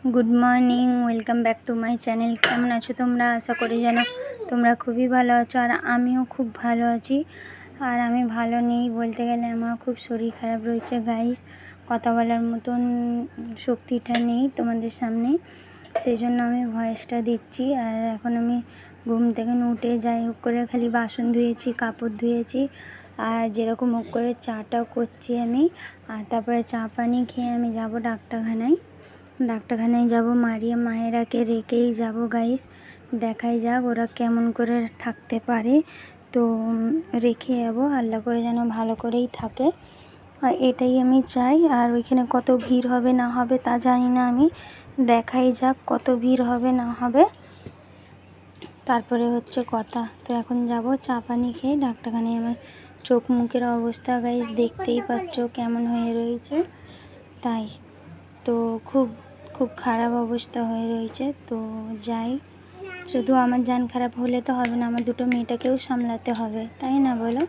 Good morning welcome back to my channel. केमन आछो तोमरा? आशा करी जेन तोमरा खूबी भालो आछो और आमिও खूब भालो आछि। और आमी भालो नेই बोलते गेले आमार खूब शरीर खाराप रयेছে गाइस। कथा বলার মতন শক্তিটা নেই তোমাদের সামনে, সেই জন্য আমি ভয়েসটা দিচ্ছি। আর এখন আমি ঘুম থেকে উঠে যাই হোক করে খালি বাসন ধুয়েছি, কাপড় ধুয়েছি আর যেরকম হোক করে চাটাও করছি আমি। আর তারপরে চা পানি খেয়ে আমি যাব ডাক্তারখানায়। ডাক্তারখানায় যাব, মারিয়া মায়েরাকে রেখেই যাব গাইস। দেখাই যাক ওরা কেমন করে থাকতে পারে, তো রেখে যাবো। আল্লাহ করে যেন ভালো করেই থাকে, আর এটাই আমি চাই। আর ওইখানে কত ভিড় হবে না হবে তা জানি না আমি, দেখাই যাক কত ভিড় হবে না হবে, তারপরে হচ্ছে কথা। তো এখন যাব চা পানি খেয়ে ডাক্তারখানায়। আমার চোখ মুখের অবস্থা গাইস দেখতেই পাচ্ছ কেমন হয়ে রয়েছে, তাই তো খুব খুব খারাপ অবস্থা হয়ে রয়েছে। তো যাই, শুধু আমার জান খারাপ হলে তো হবে না, আমার দুটো মেয়েটাকেও সামলাতে হবে, তাই না বলো?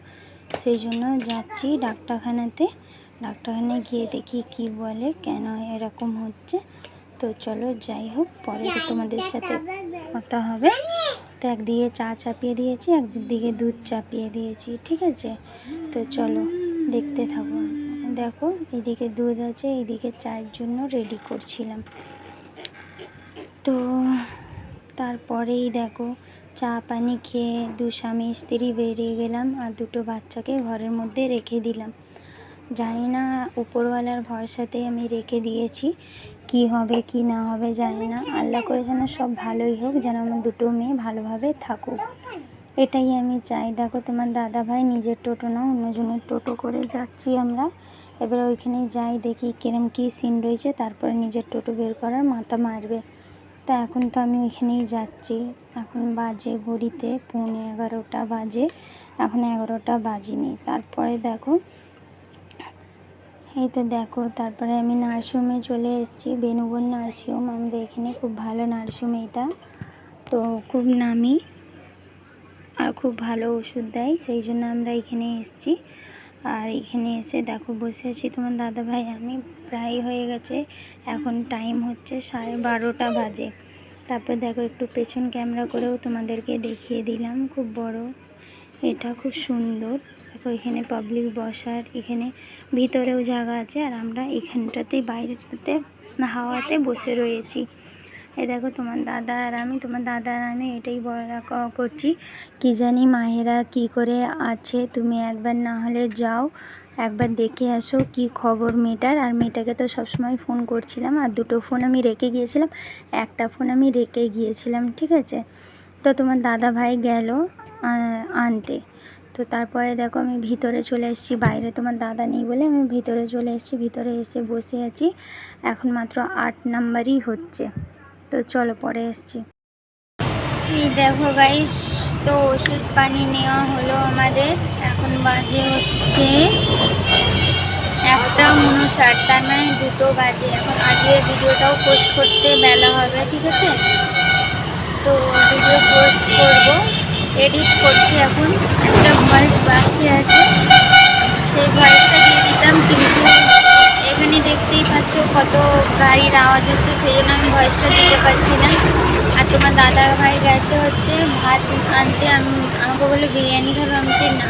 সেই জন্য যাচ্ছি ডাক্তারখানাতে। ডাক্তারখানায় গিয়ে দেখি কি বলে, কেন এরকম হচ্ছে। তো চলো যাই হোক, পরে তো তোমাদের সাথে কথা হবে। তো একদিকে চা চাপিয়ে দিয়েছি, একদিকে দুধ চাপিয়ে দিয়েছি, ঠিক আছে? তো চলো দেখতে থাকো। দেখো এদিকে দুধ আছে, এইদিকে চায়ের জন্য রেডি করছিলাম। তো তারপরেই দেখো চা পানি খেয়ে দু স্বামী স্ত্রী বেরিয়ে গেলাম, আর দুটো বাচ্চাকে ঘরের মধ্যে রেখে দিলাম। জানি না, উপরওয়ালার ভরসাতেই আমি রেখে দিয়েছি, কি হবে কি না হবে জানি না। আল্লাহ করে যেন সব ভালোই হোক, যেন আমার দুটো মেয়ে ভালোভাবে থাকুক, এটাই আমি চাই। দেখো তোমার দাদা ভাই নিজের টোটো না অন্যজনের টোটো করে যাচ্ছি আমরা। এবার ওইখানে যাই দেখি কিরম কী সিন রয়েছে, তারপরে নিজের টোটো বের করার মাথা মারবে। তা এখন তো আমি ওইখানেই যাচ্ছি। এখন বাজে ঘড়িতে 11:15 বাজে, এখন 11টা বাজেনি। তারপরে দেখো, এই তো দেখো, তারপরে আমি নার্সিংহোমে চলে এসেছি, বেনুবন নার্সিংহোম। আমাদের এখানে খুব ভালো নার্সিংহোম এটা, তো খুব নামি আর খুব ভালো ওষুধ দেয়, সেই জন্য আমরা এখানে এসেছি। আর এখানে এসে দেখো বসে আছি তোমার দাদা ভাই আমি, প্রায় হয়ে গেছে, এখন টাইম হচ্ছে 12:30 বাজে। তারপর দেখো একটু পেছন ক্যামেরা করেও তোমাদেরকে দেখিয়ে দিলাম, খুব বড় এটা, খুব সুন্দর। দেখো এখানে পাবলিক বসার, এখানে ভিতরেও জায়গা আছে, আর আমরা এখানটাতেই বাইরেটাতে হাওয়াতে বসে রয়েছি। এই দেখো তোমার দাদা আর আমি, তোমার দাদা আর আমি এটাই বলা করছি, কি জানি মাহেরা কি করে আছে, তুমি একবার না হলে যাও, একবার দেখে আসো কি খবর মেয়েটার। আর মেয়েটাকে তো সবসময় ফোন করছিলাম, আর দুটো ফোন আমি রেখে গিয়েছিলাম, একটা ফোন আমি রেখে গিয়েছিলাম, ঠিক আছে? তো তোমার দাদা ভাই গেল আনতে। তো তারপরে দেখো আমি ভিতরে চলে এসেছি, বাইরে তোমার দাদা নেই বলে আমি ভিতরে চলে এসেছি। ভিতরে এসে বসে আছি, এখন মাত্র 8 নাম্বারই হচ্ছে। তো চলো পরে এসছি। এই দেখো গাইস, তো ওষুধ পানি নেওয়া হলো আমাদের, এখন বাজে হচ্ছে 1:59, তার মানে 2 বাজে। এখন আজকে ভিডিওটাও পোস্ট করতে বেলা হবে, ঠিক আছে? তো ভিডিও পোস্ট করবো, এডিট করছি। এখন একটা ভয়েস বাকি আছে, সেই ভয়েসটা দিয়ে দিতাম, কিন্তু এখানে দেখতেই পাচ্ছ কত গাড়ির আওয়াজ হচ্ছে, সেই জন্য আমি ভয়েসটা দিতে পারছি না। আর তোমার দাদা ভাই গেছে হচ্ছে ভাত আনতে, আমাকে বলে বিরিয়ানি খাবে, আমি বলছি না,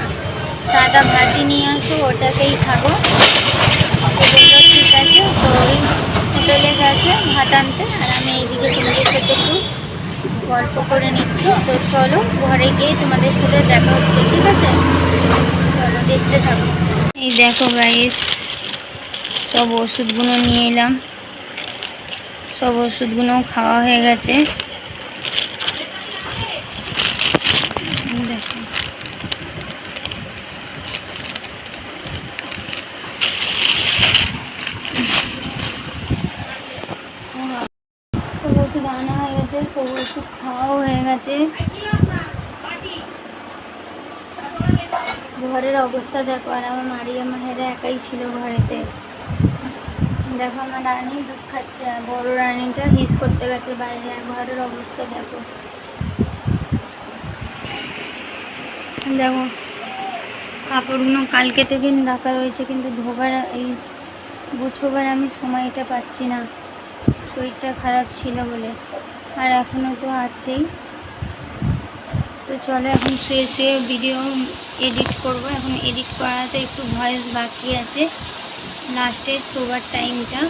সাদা ভাতই নিয়ে আসো, ওটাকেই খাবো। বললো ঠিক আছে। তো ওই হোটেলে গেছে ভাত আনতে, আর আমি এইদিকে তোমাদের সাথে একটু গল্প করে নিচ্ছি। তো চলো ঘরে গিয়ে তোমাদের সাথে দেখা হচ্ছে, ঠিক আছে? চলো দেখতে থাকো। এই দেখো গাইস, সব ওষুধগুলো নিয়ে এলাম, সব ওষুধগুলো খাওয়া হয়ে গেছে। দেখো সব ওষুধ আনা হয়ে গেছে, সব ওষুধ খাওয়াও হয়ে গেছে। ঘরের অবস্থা দেখো, আর আমার মারিয়া মাহেরা একাই ছিল ঘরেতে। দেখো আমার রানী দুধ খাচ্ছে, আর বড় রানীটা হিস করতে গেছে বাইরে। আর ঘরের অবস্থা দেখো, দেখো কাপড়গুলো কালকে থেকে রাখা রয়েছে, কিন্তু ধোবার এই গুছোবার আমি সময়টা পাচ্ছি না, শরীরটা খারাপ ছিল বলে, আর এখনও তো আছেই। তো চলো এখন শুয়ে শুয়ে ভিডিও এডিট করব। এখন এডিট করাতে একটু ভয়েস বাকি আছে, লাস্টের শোবার টাইমটা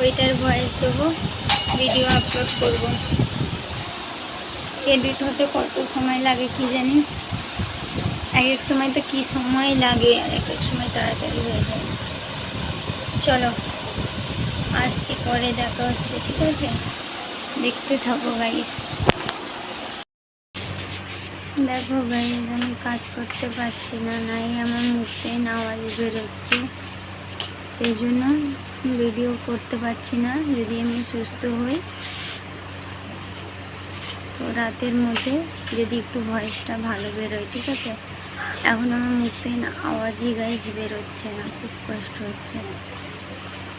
ওইটার ভয়েস দেবো, ভিডিও আপলোড করব। এডিট হতে কত সময় লাগে কি জানি, এক এক সময় তো কী সময় লাগে আর এক এক সময় তাড়াতাড়ি হয়ে যায়। চলো আসছি, পরে দেখা হচ্ছে, ঠিক আছে? দেখতে থাকো গাইস। দেখো গাইস, আমি কাজ করতে পারছি না, নাই আমার মুখে আওয়াজ বেরোচ্ছে, সেই জন্য ভিডিও করতে পারছি না। যদি আমি সুস্থ হই তো রাতের মধ্যে যদি একটু ভয়েসটা ভালো বেরোয়, ঠিক আছে? এখন আমার মুখ থেকে আওয়াজই গাইস বেরোচ্ছে না, খুব কষ্ট হচ্ছে।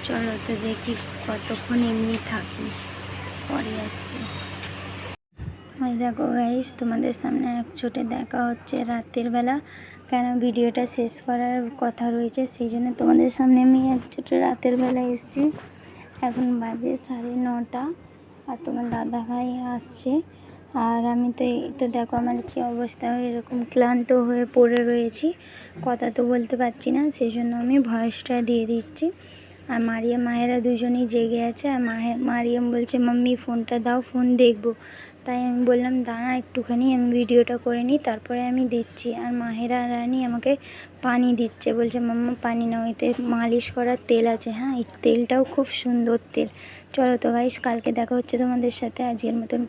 চলো তো দেখি কতক্ষণ এমনি থাকি, পরে আসছি। ওই দেখো গাইস, তোমাদের সামনে এক ছোটে দেখা হচ্ছে রাতের বেলা, কেন ভিডিওটা শেষ করার কথা রয়েছে, সেই জন্য তোমাদের সামনে আমি এক ছোটে রাতের বেলা এসেছি। এখন বাজে 9:30, আর তোমার দাদা ভাই আসছে। আর আমি তো এই তো দেখো আমার কী অবস্থা, এরকম ক্লান্ত হয়ে পড়ে রয়েছি, কথা তো বলতে পারছি না, সেই জন্য আমি ভয়েসটা দিয়ে দিচ্ছি। আর মারিয়াম মাহেরা দুজনেই জেগে আছে, আর মারিয়াম বলছে মাম্মি ফোনটা দাও, ফোন দেখবো। তাই আমি বললাম দাঁড়া একটুখানি, আমি ভিডিওটা করে নিই, তারপরে আমি দিচ্ছি। আর মাহেরা রানী আমাকে পানি দিচ্ছে, বলছে মাম্মা পানি নাও, এতে মালিশ করার তেল আছে। হ্যাঁ, এই তেলটাও খুব সুন্দর তেল। চলো তো গাইস, কালকে দেখা হচ্ছে তোমাদের সাথে, আজকের মতন